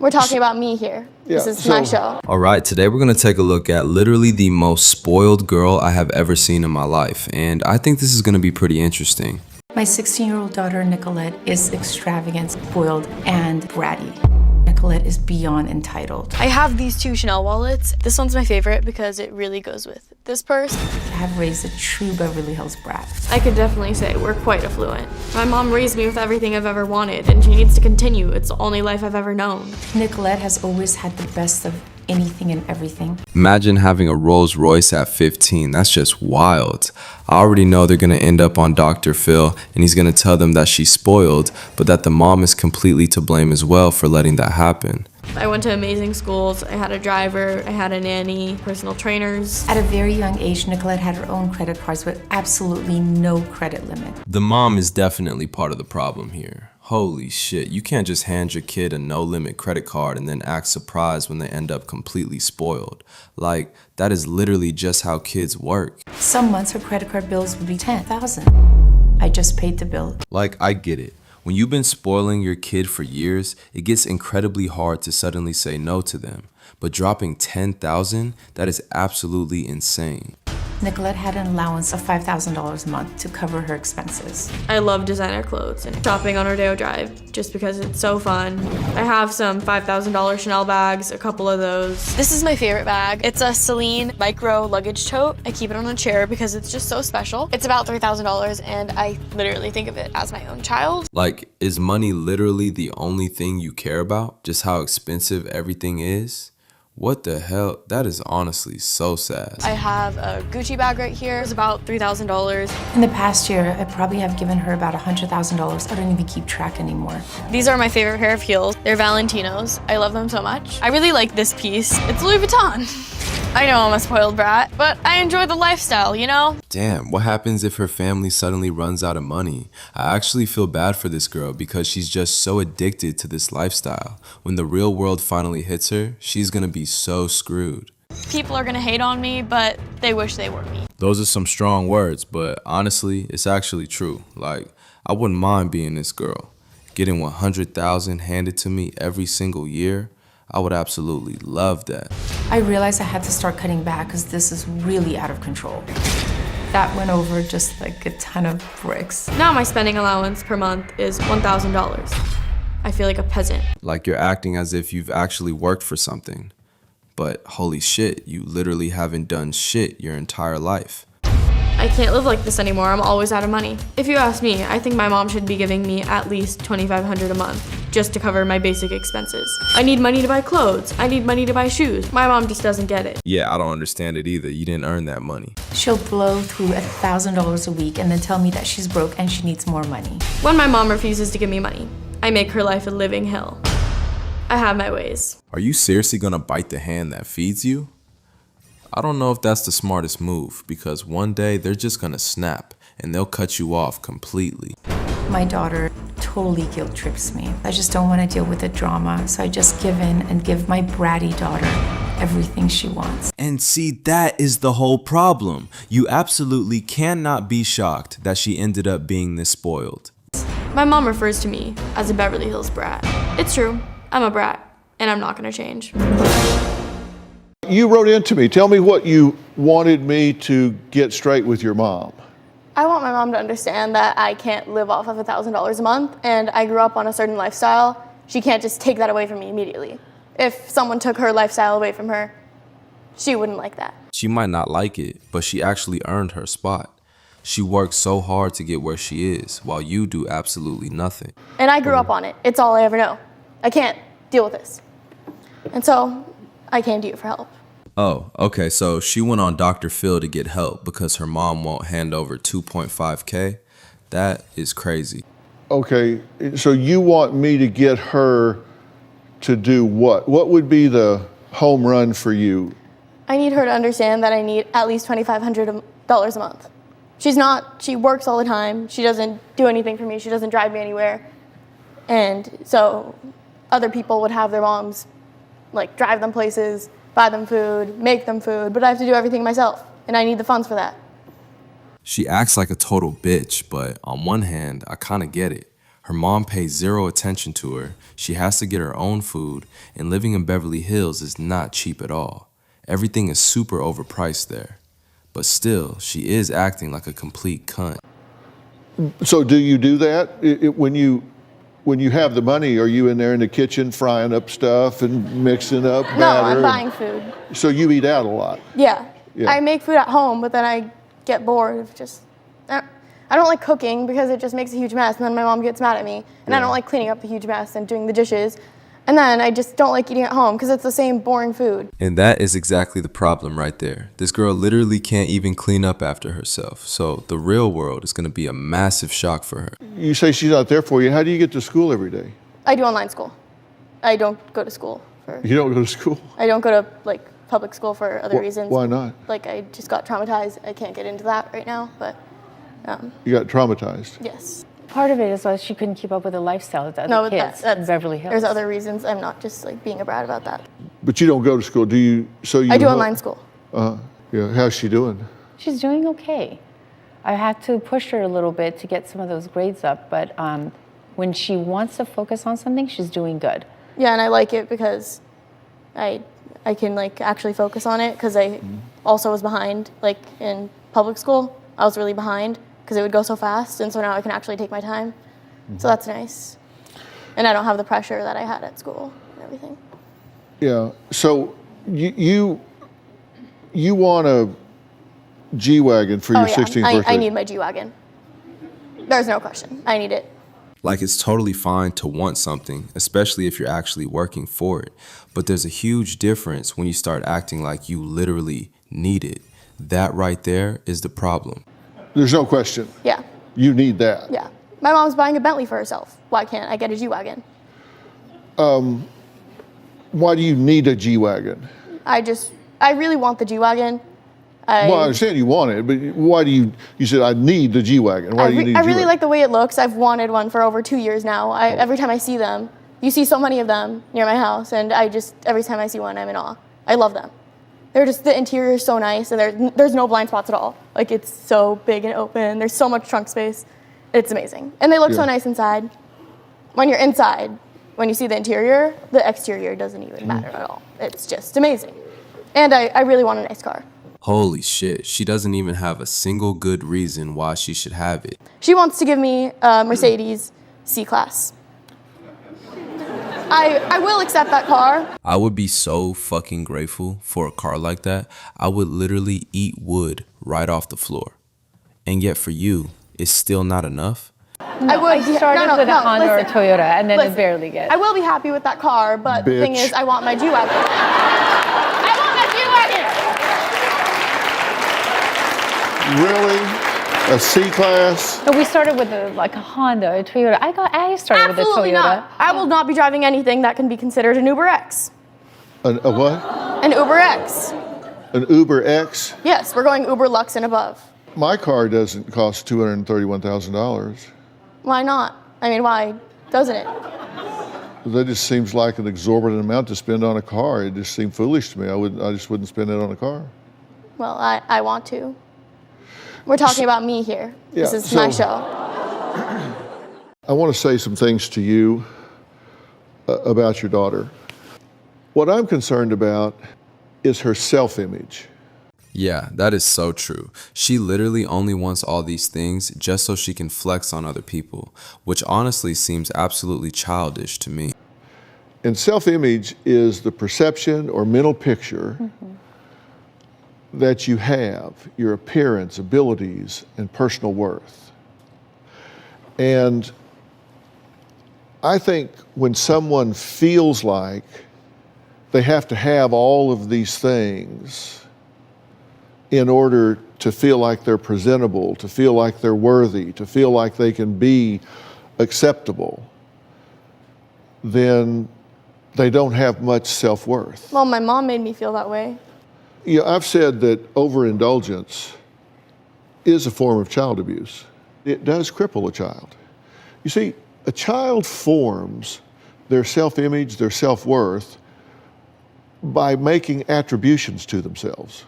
We're talking about me here. Yeah, This is my show. All right, today we're going to take a look at literally the most spoiled girl I have ever seen in my life. And I think this is going to be pretty interesting. My 16-year-old daughter, Nicolette, is extravagant, spoiled, and bratty. Nicolette is beyond entitled. I have these two Chanel wallets. This one's my favorite because it really goes with this purse. I have raised a true Beverly Hills brat. I could definitely say we're quite affluent. My mom raised me with everything I've ever wanted, and she needs to continue. It's the only life I've ever known. Nicolette has always had the best of anything and everything. Imagine having a Rolls Royce at 15. That's just wild. I already know they're going to end up on Dr. Phil, and he's going to tell them that she's spoiled, but that the mom is completely to blame as well for letting that happen. I went to amazing schools. I had a driver, I had a nanny, personal trainers. At a very young age, Nicolette had her own credit cards with absolutely no credit limit. The mom is definitely part of the problem here. Holy shit, you can't just hand your kid a no-limit credit card and then act surprised when they end up completely spoiled. Like, that is literally just how kids work. Some months her credit card bills would be $10,000. I just paid the bill. Like, I get it. When you've been spoiling your kid for years, it gets incredibly hard to suddenly say no to them. But dropping $10,000, that is absolutely insane. Nicolette had an allowance of $5,000 a month to cover her expenses. I love designer clothes and shopping on Rodeo Drive just because it's so fun. I have some $5,000 Chanel bags, a couple of those. This is my favorite bag. It's a Celine micro luggage tote. I keep it on a chair because it's just so special. It's about $3,000 and I literally think of it as my own child. Like, is money literally the only thing you care about? Just how expensive everything is? What the hell? That is honestly so sad. I have a Gucci bag right here. It's about $3,000. In the past year, I probably have given her about $100,000. I don't even keep track anymore. These are my favorite pair of heels. They're Valentinos. I love them so much. I really like this piece. It's Louis Vuitton. I know I'm a spoiled brat, but I enjoy the lifestyle, you know? Damn, what happens if her family suddenly runs out of money? I actually feel bad for this girl because she's just so addicted to this lifestyle. When the real world finally hits her, she's gonna be so screwed. People are gonna hate on me, but they wish they were me. Those are some strong words, but honestly, it's actually true. Like, I wouldn't mind being this girl. Getting $100,000 handed to me every single year, I would absolutely love that. I realized I had to start cutting back because this is really out of control. That went over just like a ton of bricks. Now my spending allowance per month is $1,000. I feel like a peasant. Like you're acting as if you've actually worked for something. But holy shit, you literally haven't done shit your entire life. I can't live like this anymore. I'm always out of money. If you ask me, I think my mom should be giving me at least $2,500 a month just to cover my basic expenses. I need money to buy clothes. I need money to buy shoes. My mom just doesn't get it. Yeah, I don't understand it either. You didn't earn that money. She'll blow through $1,000 a week and then tell me that she's broke and she needs more money. When my mom refuses to give me money, I make her life a living hell. I have my ways. Are you seriously gonna bite the hand that feeds you? I don't know if that's the smartest move because one day they're just gonna snap and they'll cut you off completely. My daughter totally guilt trips me. I just don't want to deal with the drama, so I just give in and give my bratty daughter everything she wants. And see, that is the whole problem. You absolutely cannot be shocked that she ended up being this spoiled. My mom refers to me as a Beverly Hills brat. It's true, I'm a brat, and I'm not gonna change. You wrote into me. Tell me what you wanted me to get straight with your mom. I want my mom to understand that I can't live off of $1,000 a month, and I grew up on a certain lifestyle. She can't just take that away from me immediately. If someone took her lifestyle away from her, she wouldn't like that. She might not like it, but she actually earned her spot. She worked so hard to get where she is, while you do absolutely nothing. And I grew up on it. It's all I ever know. I can't deal with this. And so, I came to you for help. Oh, okay, so she went on Dr. Phil to get help because her mom won't hand over $2.5K? That is crazy. Okay, so you want me to get her to do what? What would be the home run for you? I need her to understand that I need at least $2,500 a month. She works all the time. She doesn't do anything for me. She doesn't drive me anywhere. And so other people would have their moms like drive them places, buy them food, make them food, but I have to do everything myself, and I need the funds for that. She acts like a total bitch, but on one hand, I kinda get it. Her mom pays zero attention to her, she has to get her own food, and living in Beverly Hills is not cheap at all. Everything is super overpriced there. But still, she is acting like a complete cunt. So do you do that? When you have the money, are you in there in the kitchen frying up stuff and mixing up batter? No, I'm buying food. So you eat out a lot? Yeah. Yeah. I make food at home, but then I get bored of just, I don't like cooking because it just makes a huge mess, and then my mom gets mad at me, and I don't like cleaning up the huge mess and doing the dishes, and then I just don't like eating at home because it's the same boring food. And that is exactly the problem right there. This girl literally can't even clean up after herself. So the real world is going to be a massive shock for her. You say she's not there for you. How do you get to school every day? I do online school. I don't go to school for. You don't go to school? I don't go to like public school for other reasons. Why not? Like I just got traumatized. I can't get into that right now, but. You got traumatized? Yes. Part of it is that she couldn't keep up with the lifestyle of the other No, kids in Beverly Hills. There's other reasons. I'm not just like being a brat about that. But you don't go to school, do you? So you? I do online school. Yeah. How's she doing? She's doing okay. I had to push her a little bit to get some of those grades up, but when she wants to focus on something, she's doing good. Yeah, and I like it because I can like actually focus on it because I also was behind like in public school. I was really behind because it would go so fast, and so now I can actually take my time. So that's nice. And I don't have the pressure that I had at school and everything. Yeah. So you want a G-Wagon for your 16th birthday? I need my G-Wagon. There's no question. I need it. Like, it's totally fine to want something, especially if you're actually working for it. But there's a huge difference when you start acting like you literally need it. That right there is the problem. There's no question. Yeah. You need that. Yeah. My mom's buying a Bentley for herself. Why can't I get a G-Wagon? Why do you need a G-Wagon? I really want the G-Wagon. Well, I understand you want it, but why do you said I need the G-Wagon. Why do you need a G-Wagon? I really like the way it looks. I've wanted one for over 2 years now. Every time I see them, you see so many of them near my house, and every time I see one, I'm in awe. I love them. The interior is so nice, and there's no blind spots at all. Like, it's so big and open. There's so much trunk space. It's amazing. And they look so nice inside. When you're inside, when you see the interior, the exterior doesn't even matter at all. It's just amazing. And I really want a nice car. Holy shit, she doesn't even have a single good reason why she should have it. She wants to give me a Mercedes C-Class. I will accept that car. I would be so fucking grateful for a car like that. I would literally eat wood right off the floor. And yet for you, it's still not enough? I started with a Honda or a Toyota, and then it barely gets. I will be happy with that car, but the thing is, I want my G-Wagon. I want my G-Wagon! Really? A C-Class? No, we started with a Honda, a Toyota. I started with a Toyota. Absolutely not. I will not be driving anything that can be considered an Uber X. A what? An Uber X. An Uber X? Yes, we're going Uber Lux and above. My car doesn't cost $231,000. Why not? I mean, why doesn't it? That just seems like an exorbitant amount to spend on a car. It just seemed foolish to me. I just wouldn't spend it on a car. Well, I want to. We're talking about me here. Yeah, this is my show. I want to say some things to you about your daughter. What I'm concerned about is her self-image. Yeah, that is so true. She literally only wants all these things just so she can flex on other people, which honestly seems absolutely childish to me. And self-image is the perception or mental picture that you have, your appearance, abilities, and personal worth. And I think when someone feels like they have to have all of these things in order to feel like they're presentable, to feel like they're worthy, to feel like they can be acceptable, then they don't have much self-worth. Well, my mom made me feel that way. Yeah, I've said that overindulgence is a form of child abuse. It does cripple a child. You see, a child forms their self-image, their self-worth by making attributions to themselves.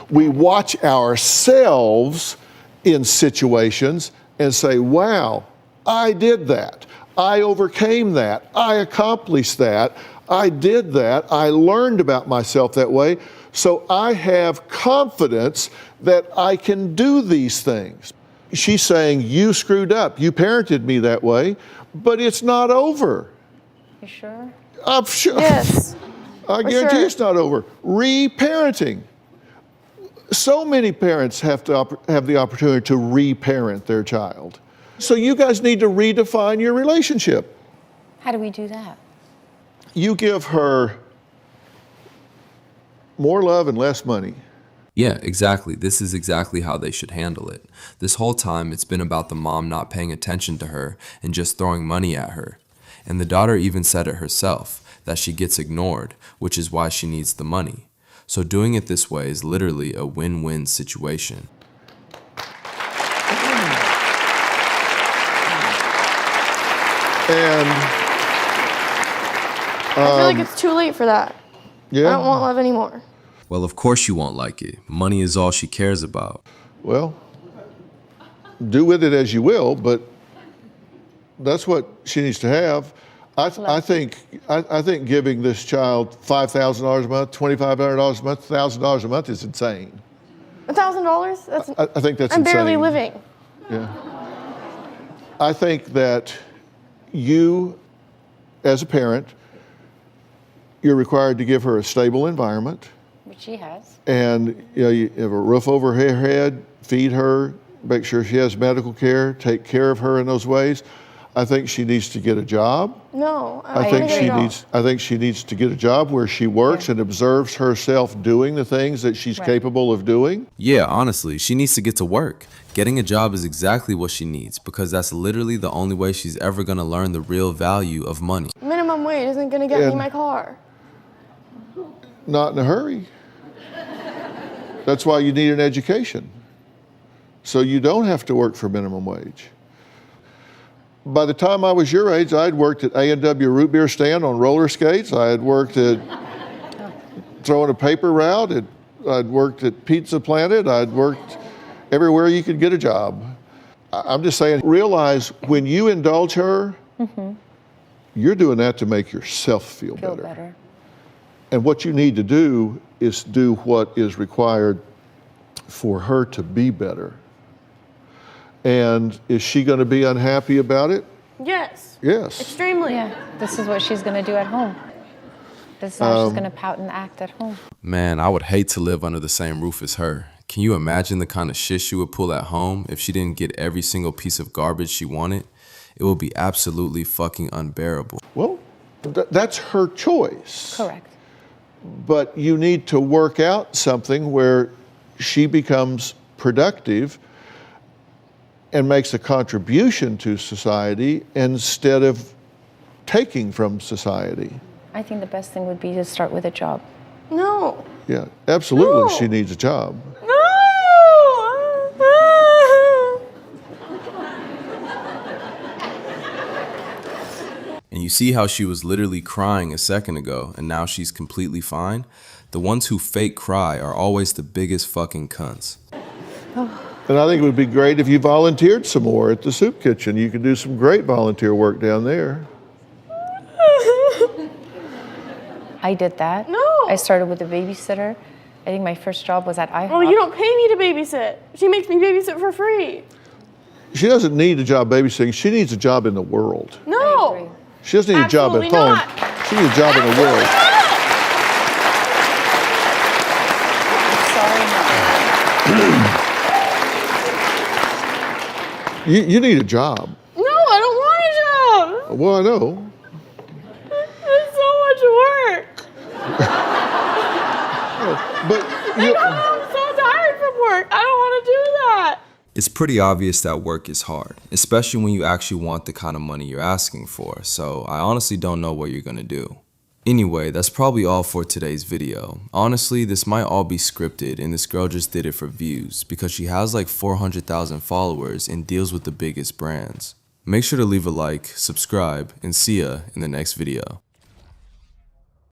We watch ourselves in situations and say, wow, I did that. I overcame that. I accomplished that. I did that. I learned about myself that way. So I have confidence that I can do these things. She's saying, you screwed up. You parented me that way, but it's not over. You sure? I'm sure. Yes. I guarantee it's not over. Reparenting. So many parents have the opportunity to reparent their child. So you guys need to redefine your relationship. How do we do that? You give her more love and less money. Yeah, exactly. This is exactly how they should handle it. This whole time, it's been about the mom not paying attention to her and just throwing money at her. And the daughter even said it herself, that she gets ignored, which is why she needs the money. So doing it this way is literally a win-win situation. And I feel like it's too late for that. yeah, I don't want love anymore. Well, of course you won't like it. Money is all she cares about. well, do with it as you will, but that's what she needs to have. I think giving this child $5,000 a month, $2,500 a month, $1,000 a month is insane. $1,000? That's. I think that's I'm insane. barely living. Yeah. I think that you, as a parent, you're required to give her a stable environment, Which she has. and you have a roof over her head, feed her, make sure she has medical care, take care of her in those ways. I think she needs to get a job. No, I I think get it all. I think she needs to get a job where she works and observes herself doing the things that she's capable of doing. Yeah, honestly, she needs to get to work. Getting a job is exactly what she needs because that's literally the only way she's ever going to learn the real value of money. Minimum wage isn't going to get me And- my car. Not in a hurry. That's why you need an education. So you don't have to work for minimum wage. By the time I was your age, I'd worked at A&W root beer stand on roller skates. I had worked at throwing a paper route. I'd worked at Pizza Planet. I'd worked everywhere you could get a job. I'm just saying, realize when you indulge her, you're doing that to make yourself feel better. And what you need to do is do what is required for her to be better. And is she going to be unhappy about it? Yes. Yes. Extremely. Yeah, this is what she's going to do at home. This is how she's going to pout and act at home. Man, I would hate to live under the same roof as her. Can you imagine the kind of shit she would pull at home if she didn't get every single piece of garbage she wanted? It would be absolutely fucking unbearable. Well, that's her choice. Correct. But you need to work out something where she becomes productive and makes a contribution to society instead of taking from society. I think the best thing would be to start with a job. No. Yeah, absolutely, No. she needs a job. No. And you see how she was literally crying a second ago and now she's completely fine? The ones who fake cry are always the biggest fucking cunts. And I think it would be great if you volunteered some more at the soup kitchen. You could do some great volunteer work down there. I did that. No. I started with a babysitter. I think my first job was at IHOP. Oh, you don't pay me to babysit. She makes me babysit for free. She doesn't need a job babysitting. She needs a job in the world. I No. agree. She doesn't need a job at Absolutely home. not. She needs a job in the world. Sorry, You need a job. No, I don't want a job. Well, I know. It's so much work. But I'm so tired from work. I don't want to do that. It's pretty obvious that work is hard, especially when you actually want the kind of money you're asking for, so I honestly don't know what you're gonna do. Anyway, that's probably all for today's video. Honestly, this might all be scripted and this girl just did it for views because she has like 400,000 followers and deals with the biggest brands. Make sure to leave a like, subscribe, and see ya in the next video.